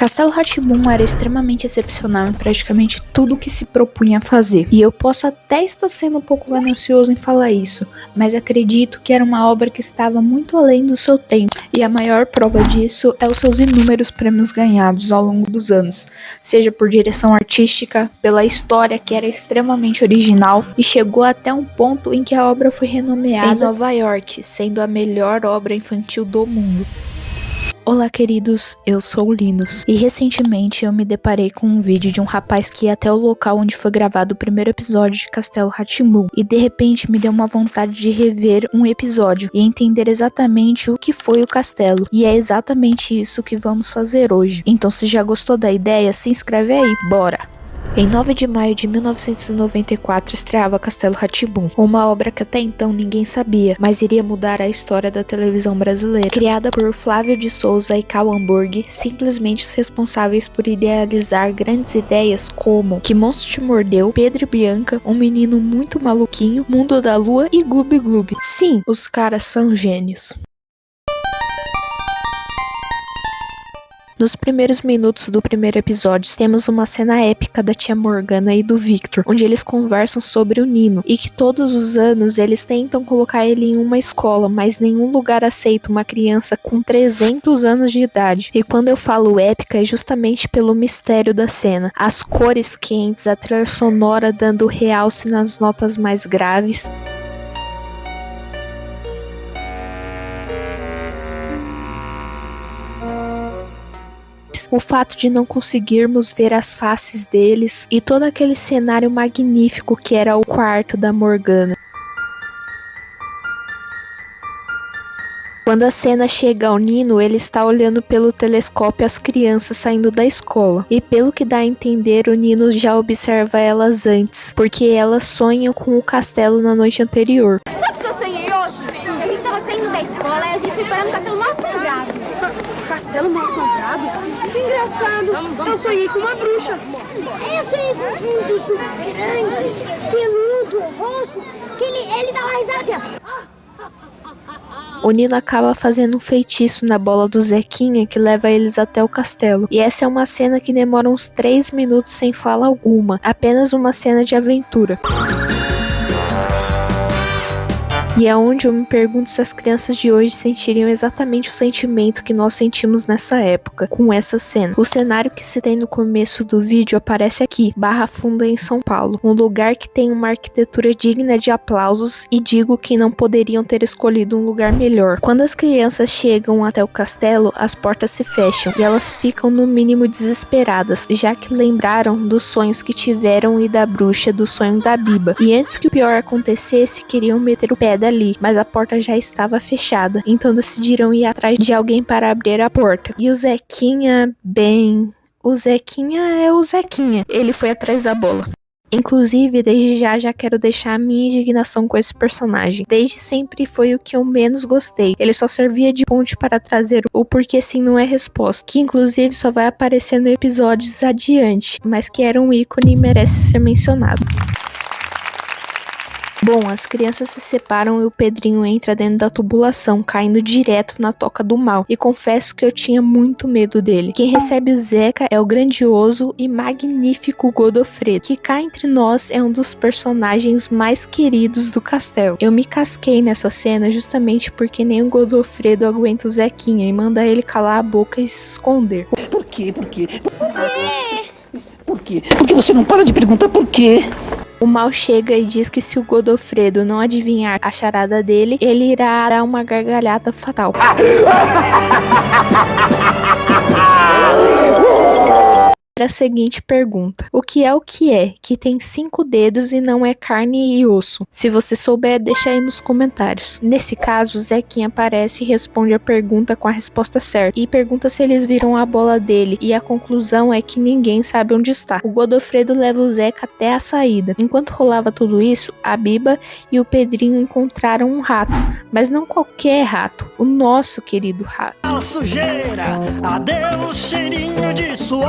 Castelo Rá-Tim-Bum era extremamente excepcional em praticamente tudo o que se propunha a fazer. E eu posso até estar sendo um pouco ganancioso em falar isso, mas acredito que era uma obra que estava muito além do seu tempo. E a maior prova disso é os seus inúmeros prêmios ganhados ao longo dos anos, seja por direção artística, pela história que era extremamente original e chegou até um ponto em que a obra foi renomeada em Nova York, sendo a melhor obra infantil do mundo. Olá queridos, eu sou o Linus e recentemente eu me deparei com um vídeo de um rapaz que ia até o local onde foi gravado o primeiro episódio de Castelo Rá-Tim-Bum e de repente me deu uma vontade de rever um episódio e entender exatamente o que foi o castelo, e é exatamente isso que vamos fazer hoje. Então se já gostou da ideia, se inscreve aí, bora! Em 9 de maio de 1994 estreava Castelo Rá-Tim-Bum, uma obra que até então ninguém sabia, mas iria mudar a história da televisão brasileira. Criada por Flávio de Souza e Cal Hamburg, simplesmente os responsáveis por idealizar grandes ideias como Que Monstro Te Mordeu, Pedro e Bianca, Um Menino Muito Maluquinho, Mundo da Lua e Gloob Gloob. Sim, os caras são gênios. Nos primeiros minutos do primeiro episódio, temos uma cena épica da tia Morgana e do Victor, onde eles conversam sobre o Nino, e que todos os anos eles tentam colocar ele em uma escola, mas nenhum lugar aceita uma criança com 300 anos de idade. E quando eu falo épica, é justamente pelo mistério da cena. As cores quentes, a trilha sonora dando realce nas notas mais graves. O fato de não conseguirmos ver as faces deles e todo aquele cenário magnífico que era o quarto da Morgana. Quando a cena chega ao Nino, ele está olhando pelo telescópio as crianças saindo da escola. E pelo que dá a entender, o Nino já observa elas antes, porque elas sonham com o castelo na noite anterior. Sabe o que eu sonhei hoje? A gente estava saindo da escola e a gente foi parar no castelo mal assombrado. Castelo mal assombrado? Que engraçado! Eu sonhei com uma bruxa. Eu sonhei com um bicho grande, peludo, roxo, que ele dava risada assim, ó. O Nino acaba fazendo um feitiço na bola do Zequinha que leva eles até o castelo. E essa é uma cena que demora uns 3 minutos sem fala alguma, apenas uma cena de aventura. E é onde eu me pergunto se as crianças de hoje sentiriam exatamente o sentimento que nós sentimos nessa época, com essa cena. O cenário que se tem no começo do vídeo aparece aqui, Barra Funda em São Paulo, um lugar que tem uma arquitetura digna de aplausos, e digo que não poderiam ter escolhido um lugar melhor. Quando as crianças chegam até o castelo, as portas se fecham e elas ficam no mínimo desesperadas, já que lembraram dos sonhos que tiveram e da bruxa, do sonho da Biba. E antes que o pior acontecesse, queriam meter o pé dali, mas a porta já estava fechada, então decidiram ir atrás de alguém para abrir a porta. E o Zequinha, o Zequinha é o Zequinha, ele foi atrás da bola. Inclusive, desde já quero deixar a minha indignação com esse personagem. Desde sempre foi o que eu menos gostei. Ele só servia de ponte para trazer o porquê sim não é resposta, que inclusive só vai aparecer no episódios adiante, mas que era um ícone e merece ser mencionado. Bom, as crianças se separam e o Pedrinho entra dentro da tubulação, caindo direto na toca do mal. E confesso que eu tinha muito medo dele. Quem recebe o Zeca é o grandioso e magnífico Godofredo, que cá entre nós é um dos personagens mais queridos do castelo. Eu me casquei nessa cena justamente porque nem o Godofredo aguenta o Zequinha e manda ele calar a boca e se esconder. Por quê? Por quê? Por quê? Porque você não para de perguntar por quê? O mal chega e diz que se o Godofredo não adivinhar a charada dele, ele irá dar uma gargalhada fatal. A seguinte pergunta: o que é que tem 5 dedos e não é carne e osso? Se você souber, deixa aí nos comentários. Nesse caso, o Zequinha aparece e responde a pergunta com a resposta certa, e pergunta se eles viram a bola dele, e a conclusão é que ninguém sabe onde está. O Godofredo leva o Zeca até a saída. Enquanto rolava tudo isso, a Biba e o Pedrinho encontraram um rato, mas não qualquer rato, o nosso querido rato. Sujeira, adeus cheirinho de suor.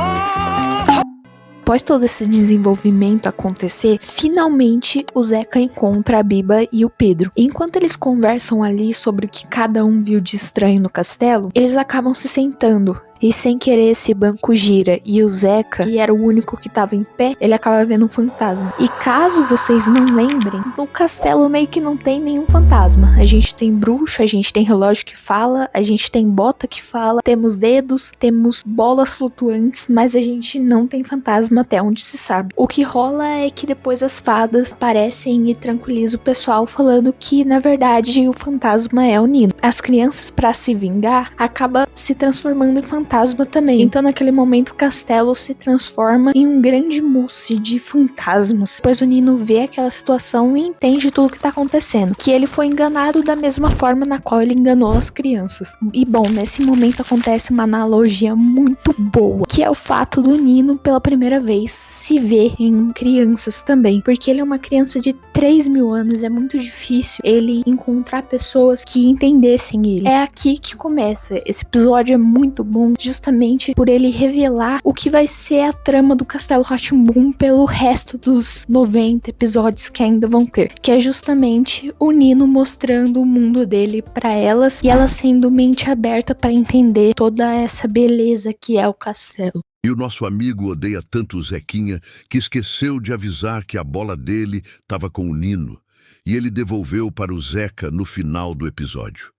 Após todo esse desenvolvimento acontecer, finalmente o Zeca encontra a Biba e o Pedro. E enquanto eles conversam ali sobre o que cada um viu de estranho no castelo, eles acabam se sentando. e sem querer esse banco gira e o Zeca, que era o único que tava em pé, ele acaba vendo um fantasma. E caso vocês não lembrem, no castelo meio que não tem nenhum fantasma. A gente tem bruxo, a gente tem relógio que fala, a gente tem bota que fala, temos dedos, temos bolas flutuantes, mas a gente não tem fantasma até onde se sabe. O que rola é que depois as fadas aparecem e tranquilizam o pessoal falando que na verdade o fantasma é o Nino. As crianças, pra se vingar, acaba se transformando em fantasma também. Então naquele momento o castelo se transforma em um grande mousse de fantasmas. Depois o Nino vê aquela situação e entende tudo o que tá acontecendo, que ele foi enganado da mesma forma na qual ele enganou as crianças. E bom, nesse momento acontece uma analogia muito boa, que é o fato do Nino pela primeira vez se ver em crianças também, porque ele é uma criança de 3.000 anos, é muito difícil ele encontrar pessoas que entendessem ele. É aqui que começa. Esse episódio é muito bom, justamente por ele revelar o que vai ser a trama do Castelo Rá-Tim-Bum pelo resto dos 90 episódios que ainda vão ter, que é justamente o Nino mostrando o mundo dele pra elas e elas sendo mente aberta pra entender toda essa beleza que é o castelo. E o nosso amigo odeia tanto o Zequinha que esqueceu de avisar que a bola dele estava com o Nino, e ele devolveu para o Zeca no final do episódio.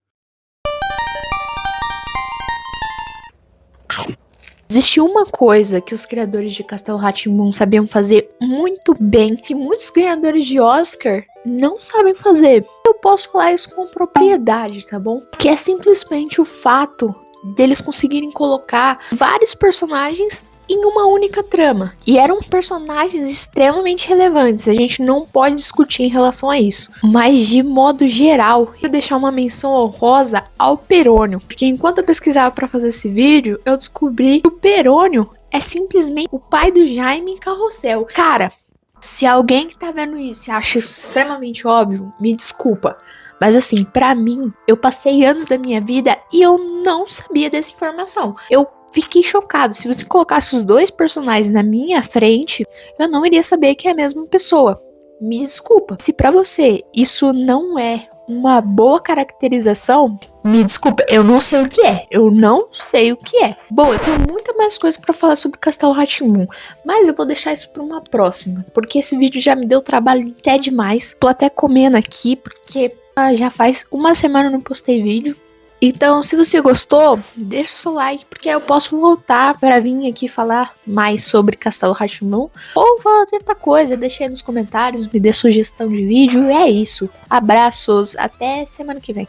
Existe uma coisa que os criadores de Castelo Rá-Tim-Bum sabiam fazer muito bem, que muitos ganhadores de Oscar não sabem fazer. Eu posso falar isso com propriedade, tá bom? Que é simplesmente o fato deles conseguirem colocar vários personagens em uma única trama. E eram personagens extremamente relevantes, a gente não pode discutir em relação a isso. Mas de modo geral, eu vou deixar uma menção honrosa ao Perônio, porque enquanto eu pesquisava para fazer esse vídeo, eu descobri que o Perônio é simplesmente o pai do Jaime em Carrossel. Cara, se alguém que tá vendo isso acha isso extremamente óbvio, me desculpa. Mas assim, pra mim, eu passei anos da minha vida e eu não sabia dessa informação. Eu fiquei chocado. Se você colocasse os dois personagens na minha frente, eu não iria saber que é a mesma pessoa. Me desculpa. Se pra você isso não é uma boa caracterização, me desculpa, eu não sei o que é. Eu não sei o que é. Bom, eu tenho muita mais coisa pra falar sobre Castelo Rá-Tim-Bum, mas eu vou deixar isso pra uma próxima, porque esse vídeo já me deu trabalho até demais. Tô até comendo aqui, porque já faz uma semana eu não postei vídeo. Então, se você gostou, deixa o seu like, porque eu posso voltar para vir aqui falar mais sobre Castelo Rá-Tim-Bum, ou falar de outra coisa. Deixa aí nos comentários, me dê sugestão de vídeo. É isso. Abraços, até semana que vem.